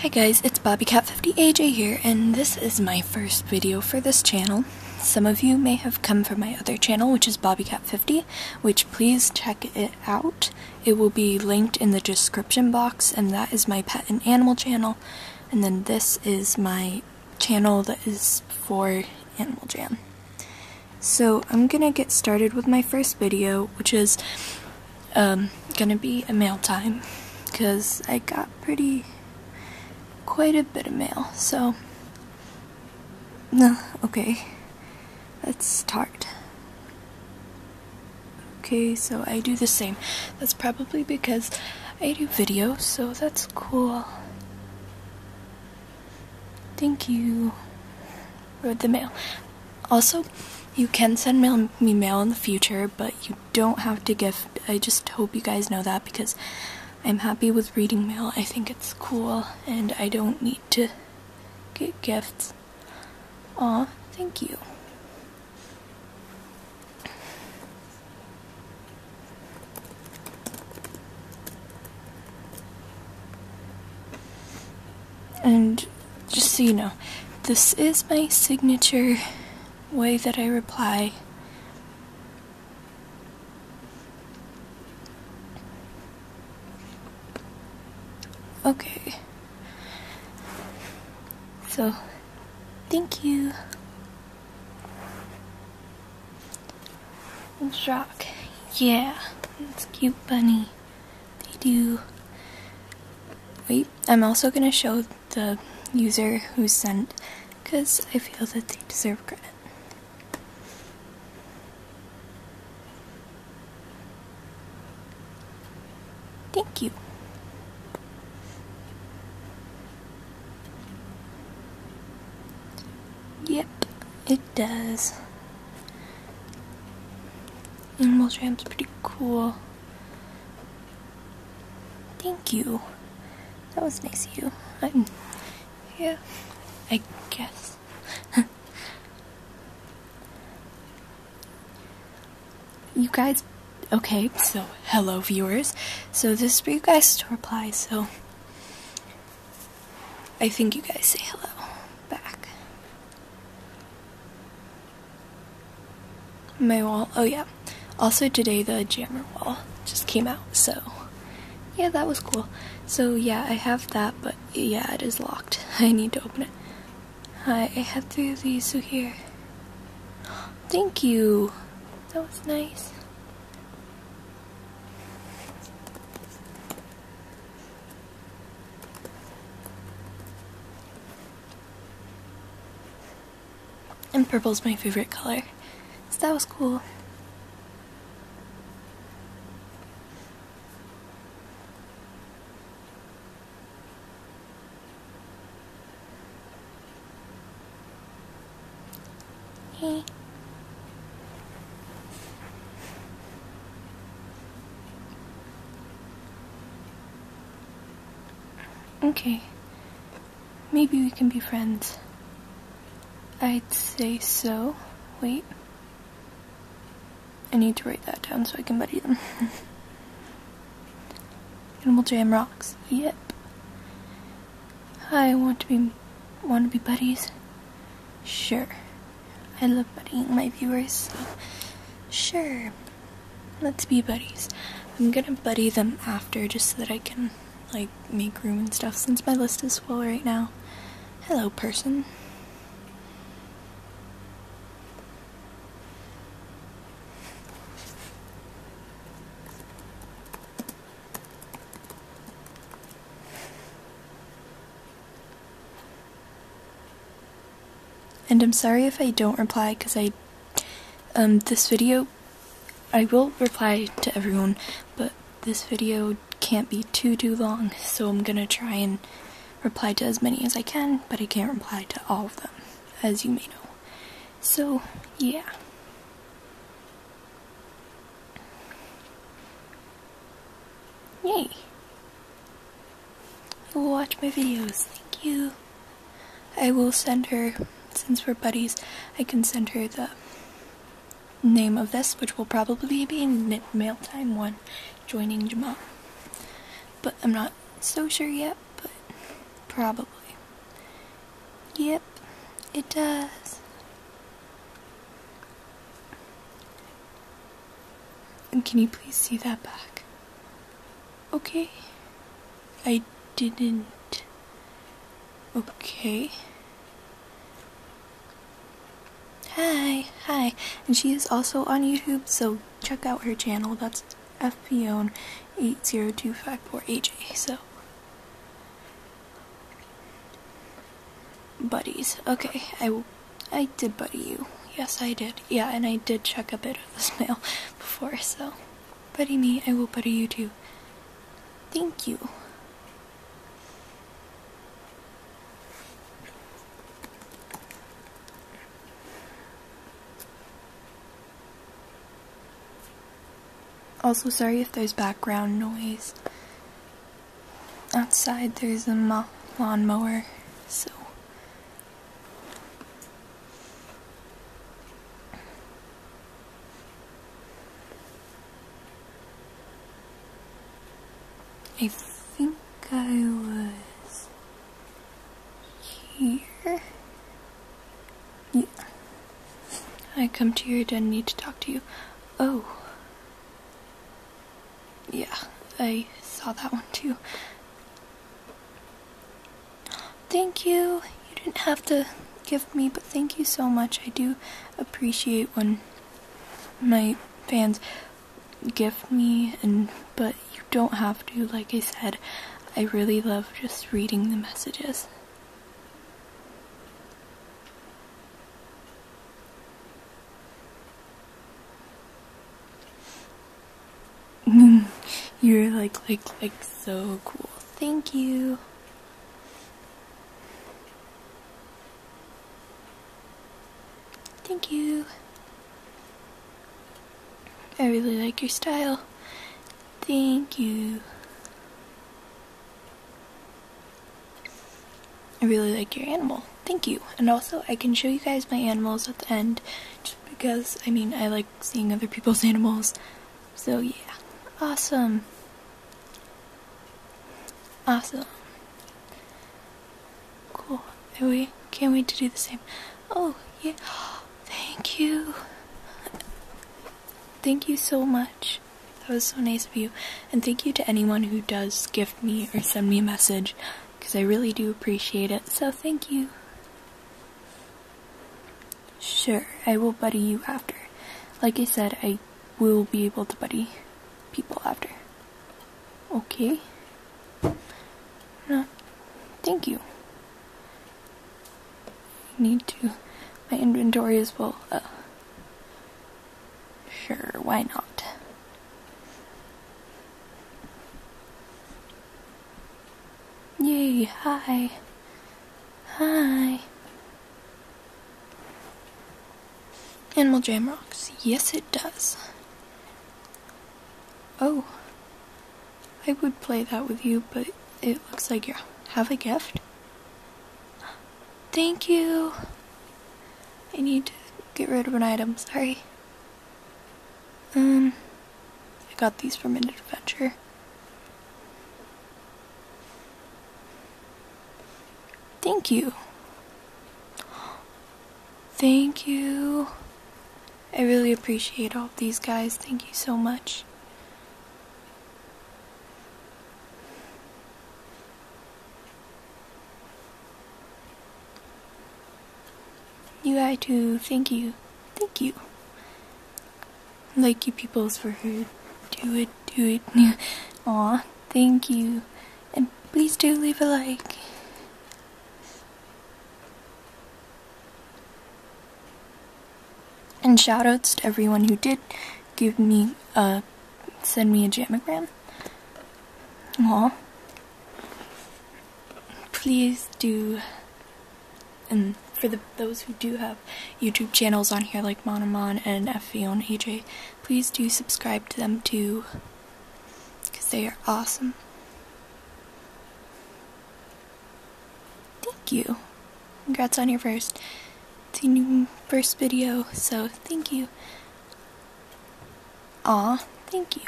Hi guys, it's BobbyCat50AJ here, and this is my first video for this channel. Some of you may have come from my other channel, which is BobbyCat50, which please check it out. It will be linked in the description box, and that is my pet and animal channel. And then this is my channel that is for Animal Jam. So I'm gonna get started with my first video, which is gonna be a mail time, because I got quite a bit of mail, so okay, let's start. Okay, so I do the same. That's probably because I do videos, so that's cool. Thank you for the mail. Also, you can send me mail in the future, but you don't have to gift. I just hope you guys know that, because I'm happy with reading mail. I think it's cool, and I don't need to get gifts. Aw, thank you. And just so you know, this is my signature way that I reply. Okay, so thank you. And Shock, yeah, it's cute bunny. They do. Wait, I'm also gonna show the user who sent, because I feel that they deserve credit. Thank you. Yep, it does. Animal Jam's pretty cool. Thank you. That was nice of you. Yeah, I guess. You guys, okay, so hello viewers. So this is for you guys to reply, so I think you guys say hello back. My wall, oh yeah. Also today the Jammer wall just came out, so yeah, that was cool. So yeah, I have that, but yeah, it is locked. I need to open it. Hi, I have 3 of these, so here. Thank you. That was nice. And purple's my favorite color. So that was cool. Hey. Okay. Maybe we can be friends. I'd say so. Wait. I need to write that down so I can buddy them. Animal Jam rocks. Yep. Hi, want to be buddies? Sure. I love buddying my viewers, so sure. Let's be buddies. I'm gonna buddy them after, just so that I can like make room and stuff, since my list is full right now. Hello, person. And I'm sorry if I don't reply, because this video, I will reply to everyone, but this video can't be too long, so I'm gonna try and reply to as many as I can, but I can't reply to all of them, as you may know. So, yeah. Yay! You will watch my videos, thank you. I will send her, since we're buddies, I can send her the name of this, which will probably be Mail Time 1, joining Jamal. But I'm not so sure yet, but Probably. Yep, it does. And can you please see that back? Okay. I didn't. Okay. Hi. And she is also on YouTube, so check out her channel. That's FPON80254AJ. So, buddies. Okay, I did buddy you. Yes, I did. Yeah, and I did check a bit of this mail before, so buddy me, I will buddy you too. Thank you. Also, sorry if there's background noise. Outside there's a lawnmower, so. I think I was here. Yeah. I come to your den, need to talk to you. Oh. Yeah, I saw that one too. Thank you. You didn't have to gift me, but thank you so much. I do appreciate when my fans gift me, but you don't have to. Like I said, I really love just reading the messages. You're like so cool. Thank you. Thank you. I really like your style. Thank you. I really like your animal. Thank you. And also, I can show you guys my animals at the end, just because, I mean, I like seeing other people's animals. So, yeah. Awesome. Awesome. Cool. Can't wait to do the same. Oh, yeah. Thank you. Thank you so much. That was so nice of you. And thank you to anyone who does gift me or send me a message, because I really do appreciate it. So thank you. Sure, I will buddy you after. Like I said, I will be able to buddy people after. Okay? No, thank you. I need to. My inventory is full. Sure, why not? Yay, hi. Hi. Animal Jam rocks. Yes, it does. Oh. I would play that with you, but it looks like you have a gift. Thank you. I need to get rid of an item, sorry. I got these from an adventure. Thank you. Thank you. I really appreciate all of these guys. Thank you so much. You guys too. Thank you. Thank you. Like you peoples for her. Do it. Aw, thank you. And please do leave a like. And shoutouts to everyone who did give me send me a jamagram. Aw. Please do. And for those who do have YouTube channels on here like Monomon and FPON8AJ, please do subscribe to them too, because they are awesome. Thank you. Congrats on your first video, so thank you. Aw, thank you.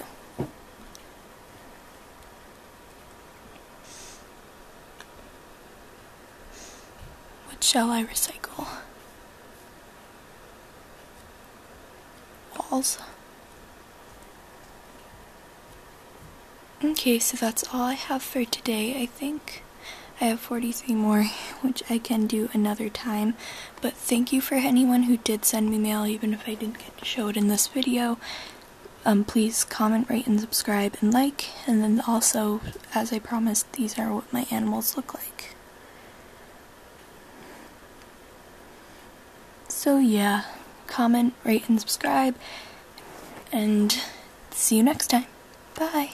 shall I recycle? Walls. Okay, so that's all I have for today, I think. I have 43 more, which I can do another time, but thank you for anyone who did send me mail, even if I didn't get to show it in this video. Please comment, rate, and subscribe, and like, and then also, as I promised, these are what my animals look like. So yeah, comment, rate, and subscribe, and see you next time. Bye!